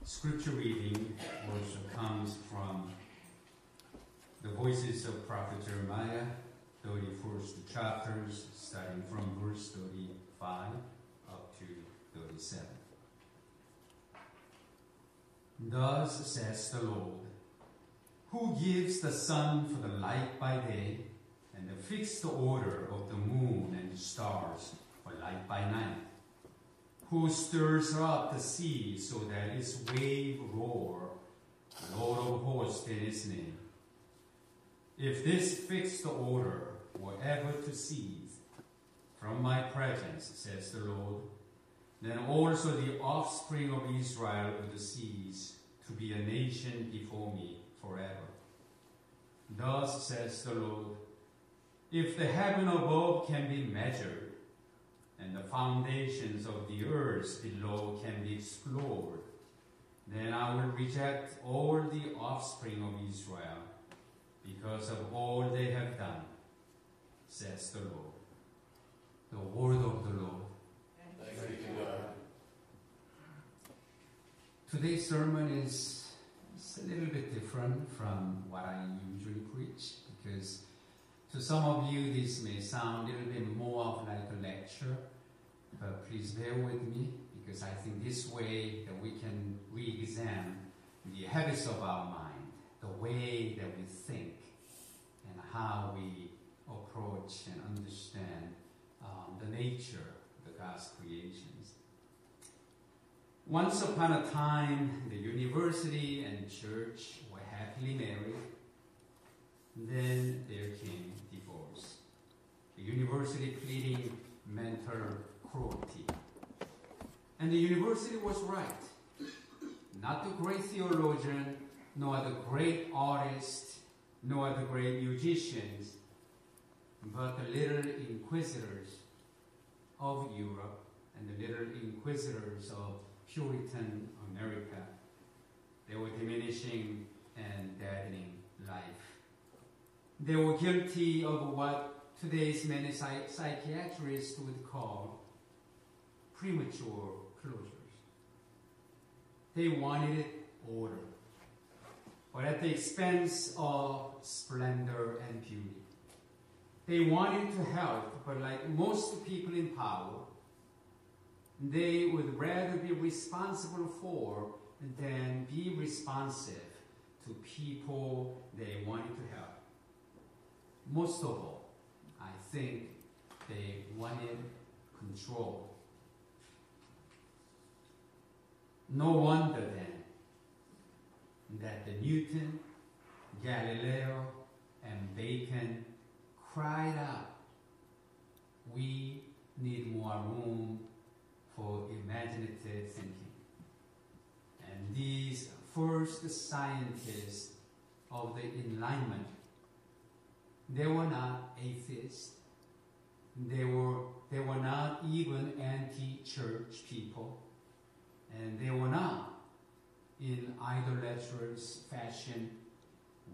Scripture reading also comes from the Voices of Prophet Jeremiah, 31st chapters, starting from verse 35 up to 37. Thus says the Lord, who gives the sun for the light by day, and the fixed order of the moon and the stars for light by night, who stirs up the sea so that its wave roar, Lord of hosts in his name. If this fixed order were ever to cease from my presence, says the Lord, then also the offspring of Israel would cease to be a nation before me forever. Thus says the Lord, if the heaven above can be measured, and the foundations of the earth below can be explored, then I will reject all the offspring of Israel because of all they have done, says the Lord. The word of the Lord. Thanks be to God. Today's sermon is a little bit different from what I usually preach, because to some of you this may sound a little bit more of like a lecture, but please bear with me, because I think this way that we can re-examine the habits of our mind, the way that we think, and how we approach and understand the nature of God's creations. Once upon a time, the university and church were happily married. Then there came divorce. The university pleading mental cruelty. And the university was right. Not the great theologian, nor the great artist, nor the great musicians, but the little inquisitors of Europe and the little inquisitors of Puritan America. They were diminishing and deadening life. They were guilty of what today's many psychiatrists would call premature closures. They wanted order, but at the expense of splendor and beauty. They wanted to help, but like most people in power, they would rather be responsible for than be responsive to people they wanted to help. Most of all, I think they wanted control. No wonder then that the Newton, Galileo, and Bacon cried out, we need more room for imaginative thinking. And these first scientists of the Enlightenment, they were not atheists. They were not even anti-church people. And they were not in idolatrous fashion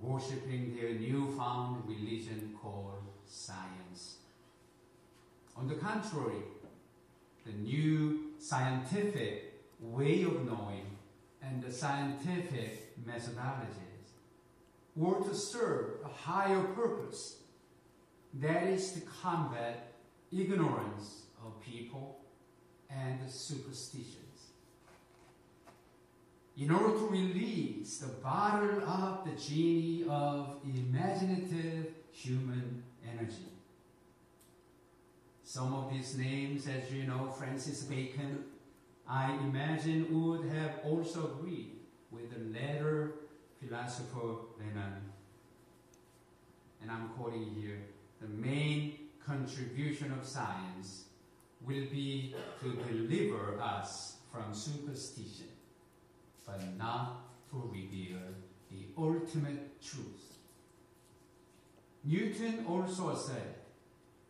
worshiping their newfound religion called science. On the contrary, the new scientific way of knowing and the scientific methodologies were to serve a higher purpose, that is to combat ignorance of people and superstitions. In order to release the bottle up the genie of imaginative human energy. Some of these names, as you know, Francis Bacon, I imagine would have also agreed with the later philosopher Lenin. And I'm quoting here, the main contribution of science will be to deliver us from superstition, but not to reveal the ultimate truth. Newton also said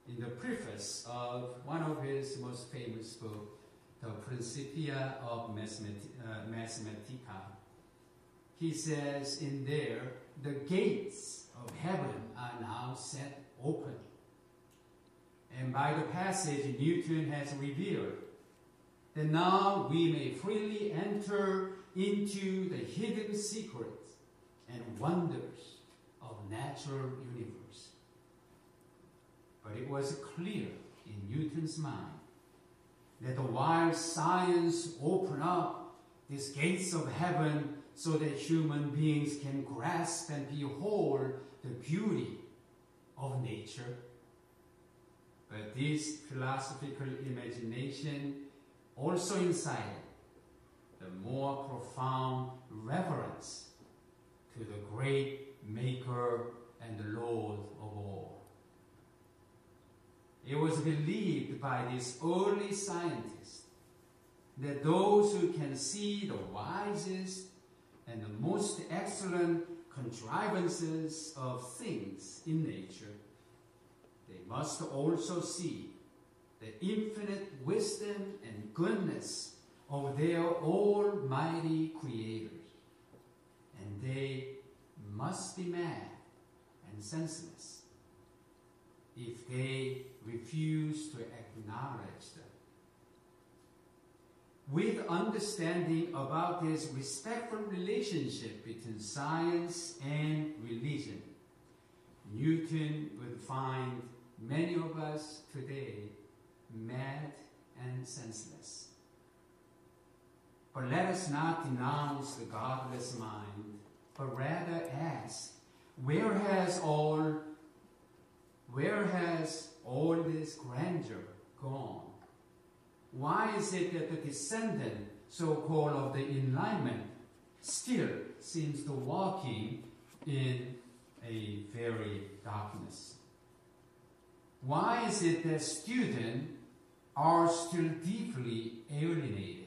in the preface of one of his most famous books, the Principia of Mathematica, he says in there, the gates of heaven are now set open. And by the passage Newton has revealed that now we may freely enter into the hidden secrets and wonders of natural universe. But it was clear in Newton's mind that while science opened up these gates of heaven so that human beings can grasp and behold the beauty of nature, but this philosophical imagination also incited the more profound reverence to the great Maker and the Lord of all. It was believed by these early scientists that those who can see the wisest and the most excellent contrivances of things in nature, they must also see the infinite wisdom and goodness of their almighty creators. And they must be mad and senseless if they refuse to acknowledge them. With understanding about this respectful relationship between science and religion, Newton would find many of us today mad and senseless. But let us not denounce the godless mind, but rather ask, where has all this grandeur gone? Why is it that the descendant, so-called, of the Enlightenment still seems to walking in a very darkness? Why is it that students are still deeply alienated?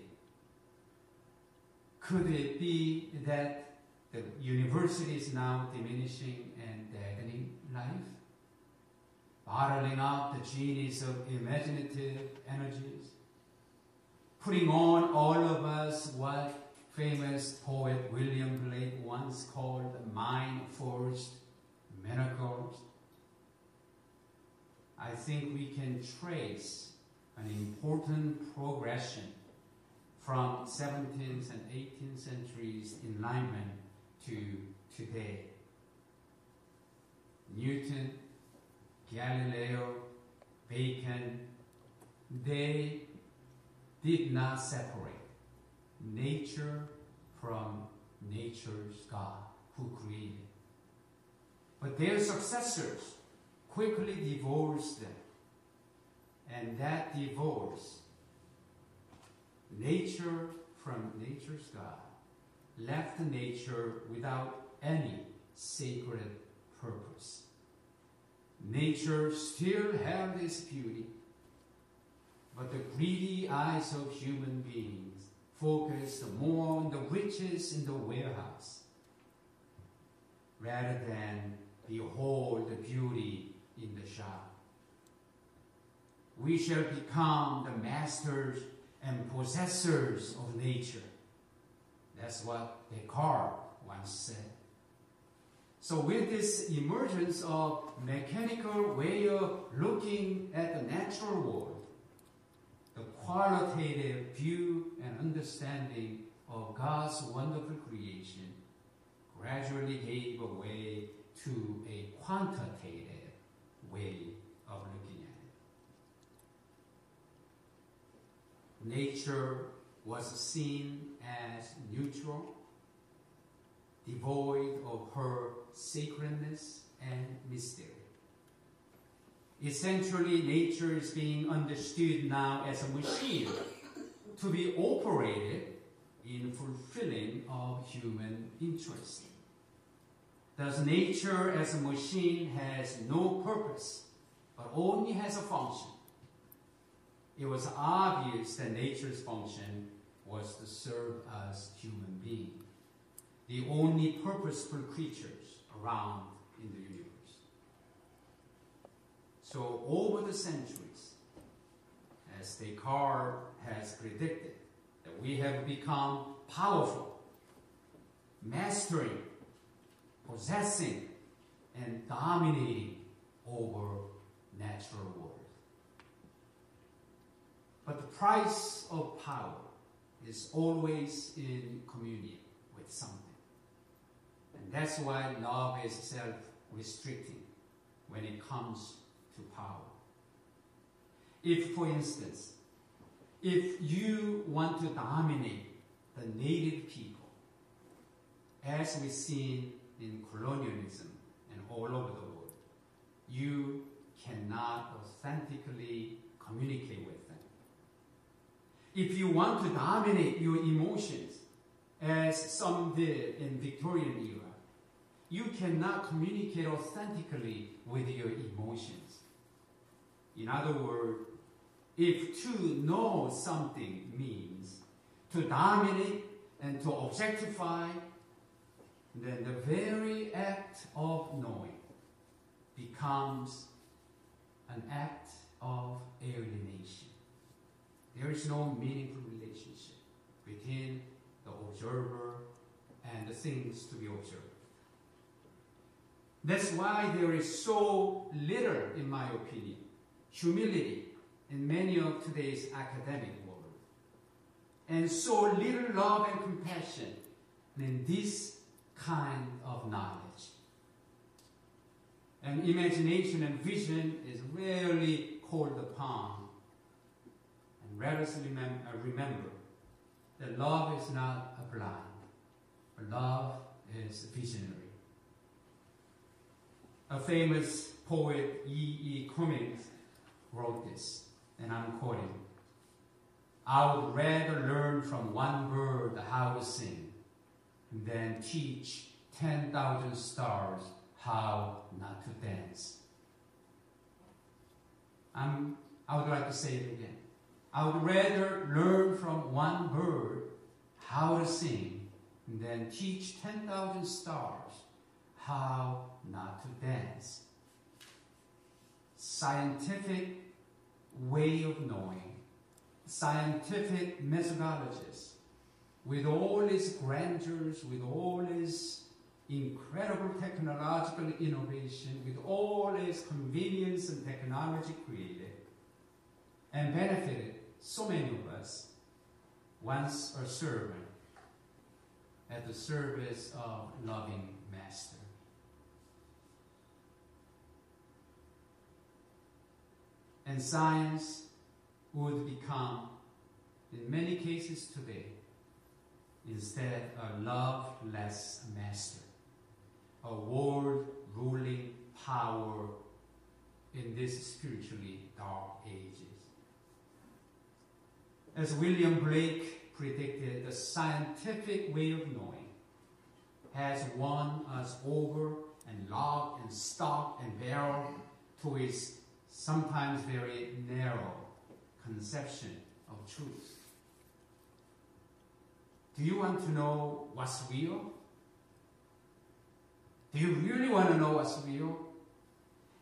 Could it be that the university is now diminishing and deadening life? Bottling up the genius of imaginative energies? Putting on all of us what famous poet William Blake once called mind-forged miracles? I think we can trace an important progression from 17th and 18th centuries Enlightenment to today. Newton, Galileo, Bacon, they did not separate nature from nature's God who created. But their successors quickly divorced them. And that divorce, nature from nature's God, left nature without any sacred purpose. Nature still held its beauty, but the greedy eyes of human beings focused more on the riches in the warehouse rather than behold the beauty in the shop. We shall become the masters and possessors of nature. That's what Descartes once said. So with this emergence of mechanical way of looking at the natural world, the qualitative view and understanding of God's wonderful creation gradually gave way to a quantitative way of looking at it. Nature was seen as neutral, devoid of her sacredness and mystery. Essentially, nature is being understood now as a machine to be operated in fulfilling of human interest. Thus, nature as a machine has no purpose, but only has a function. It was obvious that nature's function was to serve us human beings, the only purposeful creatures around in the universe. So over the centuries, as Descartes has predicted, that we have become powerful, mastering, possessing, and dominating over natural world. But the price of power is always in communion with something. And that's why love is self-restricting when it comes to power. If, for instance, if you want to dominate the native people, as we've seen in colonialism and all over the world, you cannot authentically communicate with them. If you want to dominate your emotions, as some did in Victorian era, you cannot communicate authentically with your emotions. In other words, if to know something means to dominate and to objectify, then the very act of knowing becomes an act of alienation. There is no meaningful relationship between the observer and the things to be observed. That's why there is so little, in my opinion, humility in many of today's academic world, and so little love and compassion in this kind of knowledge. And imagination and vision is rarely called upon. And let us remember that love is not a blind, but love is visionary. A famous poet, E. Cummings, wrote this, and I'm quoting, "I would rather learn from one bird how to sing than teach 10,000 stars how not to dance." I would like to say it again. I would rather learn from one bird how to sing than teach 10,000 stars how not to dance. Scientific way of knowing, scientific methodologies, with all its grandeurs, with all its incredible technological innovation, with all its convenience and technology created, and benefited so many of us, once a servant at the service of loving master. And science would become, in many cases today, instead a loveless master, a world-ruling power in these spiritually dark ages. As William Blake predicted, the scientific way of knowing has won us over and lock and stock and barrel to its sometimes very narrow conception of truth. Do you want to know what's real? Do you really want to know what's real?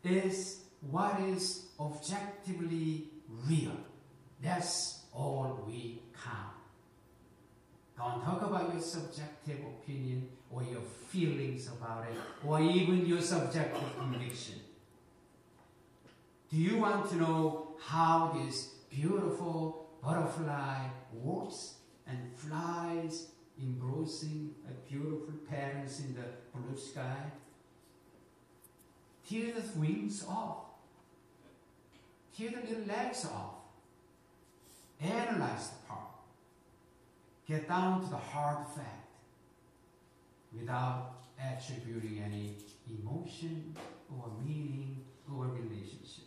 Is what is objectively real. That's all we count. Don't talk about your subjective opinion or your feelings about it or even your subjective conviction. Do you want to know how this beautiful butterfly walks and flies, embracing beautiful patterns in the blue sky? Tear the wings off. Tear the little legs off. Analyze the part. Get down to the hard fact without attributing any emotion or meaning or relationship.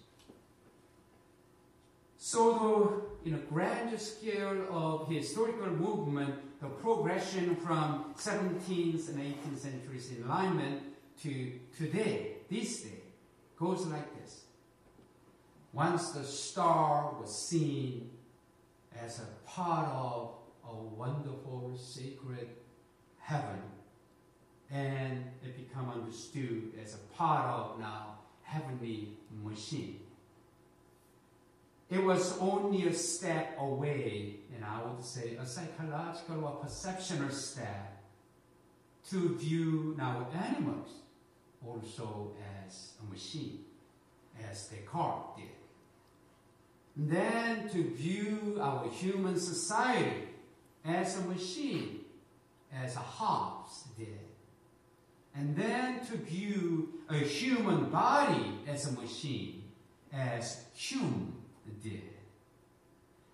So in a grander scale of historical movement, the progression from 17th and 18th centuries enlightenment to today, this day, goes like this. Once the star was seen as a part of a wonderful, sacred heaven, and it became understood as a part of now heavenly machine. It was only a step away, and I would say a psychological or perceptional step, to view now animals also as a machine, as Descartes did. Then to view our human society as a machine, as Hobbes did. And then to view a human body as a machine, as Hume did.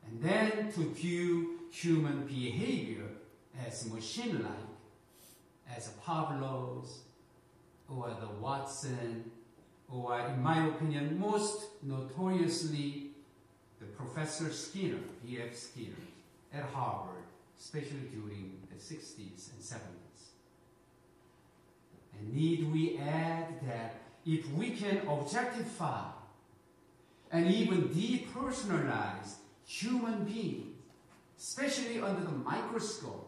And then to view human behavior as machine-like, as Pavlov's, or the Watson, or in my opinion, most notoriously, the Professor Skinner, B.F. Skinner, at Harvard, especially during the 60s and 70s. And need we add that if we can objectify and even depersonalize human beings, especially under the microscope,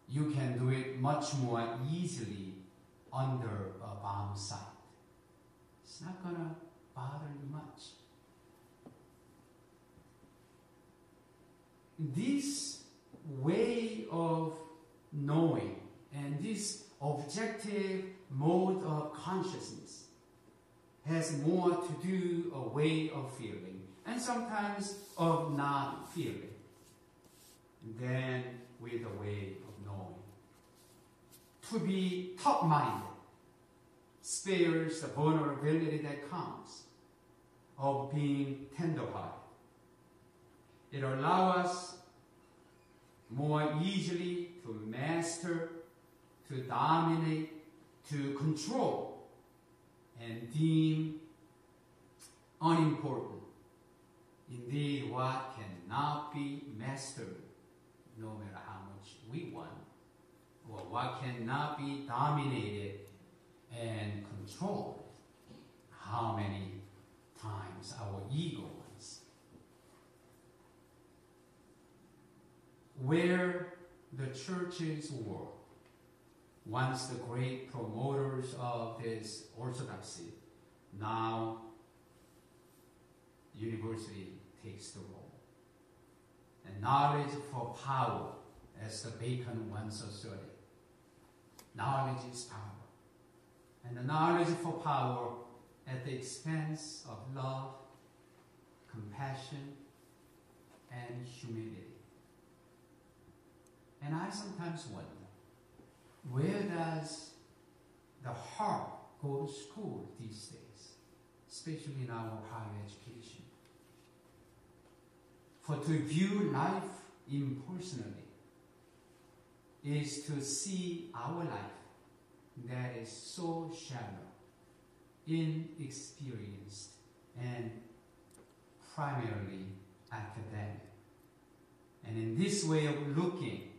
you can do it much more easily under a bomb sight. It's not going to bother you much. This way of knowing and this objective mode of consciousness has more to do a way of feeling and sometimes of not feeling than with a way of knowing. To be top-minded spares the vulnerability that comes of being tender-hearted. It allows us more easily to master, to dominate, to control, and deem unimportant. Indeed, what cannot be mastered, no matter how much we want, or what cannot be dominated and controlled, how many times our ego wants. Where the churches were once the great promoters of this orthodoxy, now university takes the role. And knowledge for power, as the Bacon once asserted. Knowledge is power. And the knowledge for power at the expense of love, compassion, and humility. And I sometimes wonder, where does the heart go to school these days, especially in our higher education? For to view life impersonally is to see our life that is so shallow, inexperienced, and primarily academic. And in this way of looking,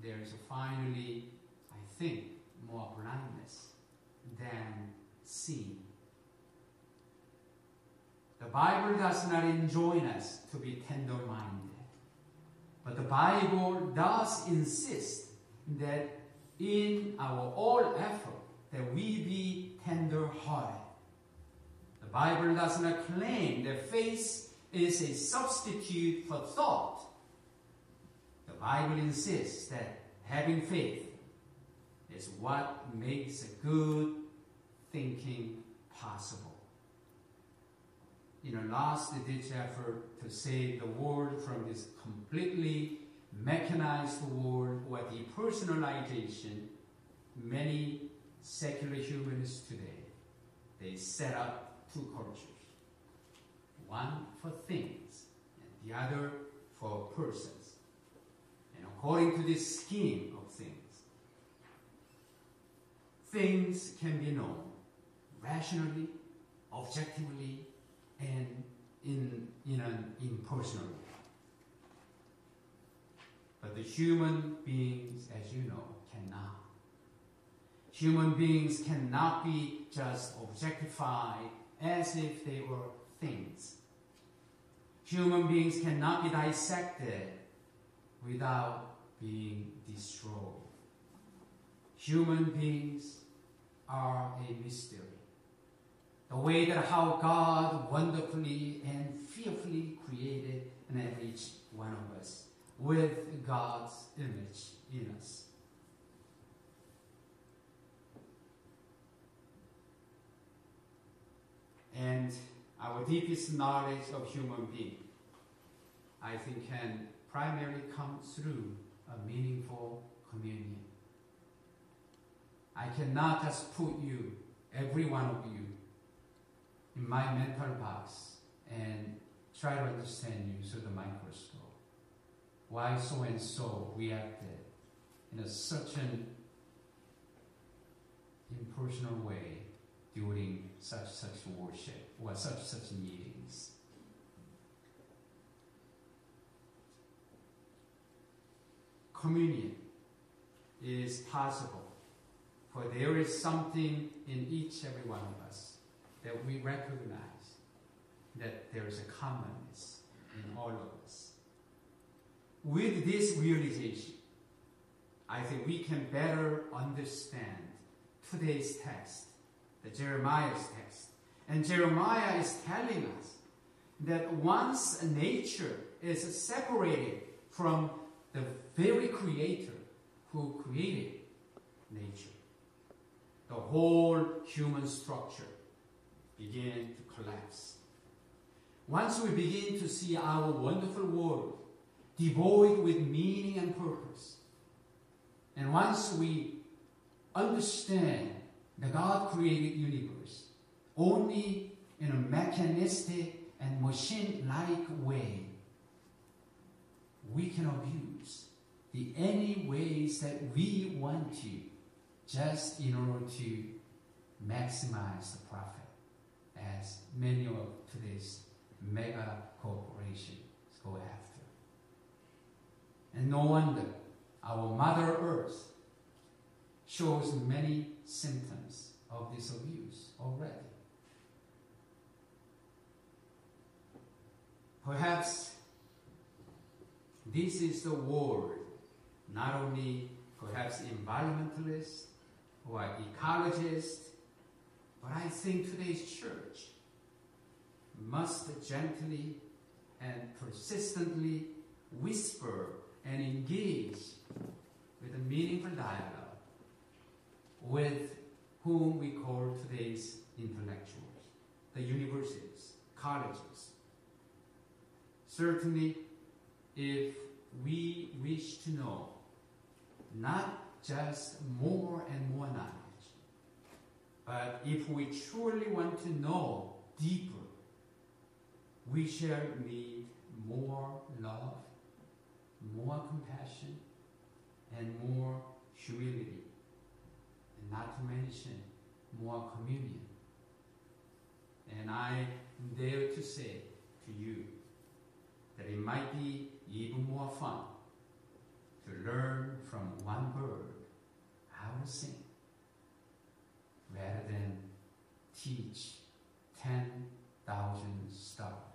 there is finally, I think, more blindness than seeing. The Bible does not enjoin us to be tender-minded, but the Bible does insist that in our all effort that we be tender-hearted. The Bible does not claim that faith is a substitute for thought. The Bible insists that having faith is what makes a good thinking possible. In a last-ditch effort to save the world from this completely mechanized world or depersonalization, many secular humanists today, they set up two cultures. One for things and the other for persons. And according to this scheme of things can be known rationally, objectively, and in an impersonal way. But the human beings, as you know, cannot. Human beings cannot be just objectified as if they were things. Human beings cannot be dissected without being destroyed. Human beings are a mystery. The way that how God wonderfully and fearfully created and each one of us with God's image in us. And our deepest knowledge of human being, I think, can primarily come through a meaningful communion. I cannot just put you, every one of you, in my mental box and try to understand you through the microscope. Why so and so reacted in such an impersonal way during such worship or such meetings. Communion is possible, for there is something in each every one of us that we recognize that there is a commonness in all of us. With this realization, I think we can better understand today's text, the Jeremiah's text. And Jeremiah is telling us that once nature is separated from the very Creator who created nature, the whole human structure began to collapse. Once we begin to see our wonderful world devoid with meaning and purpose, and once we understand the God-created universe only in a mechanistic and machine-like way, we can abuse any ways that we want to, just in order to maximize the profit, as many of today's mega corporations go after. And no wonder our Mother Earth shows many symptoms of this abuse already. Perhaps this is the world not only perhaps environmentalists or ecologists, but I think today's church must gently and persistently whisper and engage with a meaningful dialogue with whom we call today's intellectuals, the universities, colleges. Certainly, if we wish to know not just more and more knowledge, but if we truly want to know deeper, we shall need more love, more compassion, and more humility, and not to mention more communion. And I dare to say to you that it might be even more fun to learn from one bird how to sing rather than teach 10,000 stars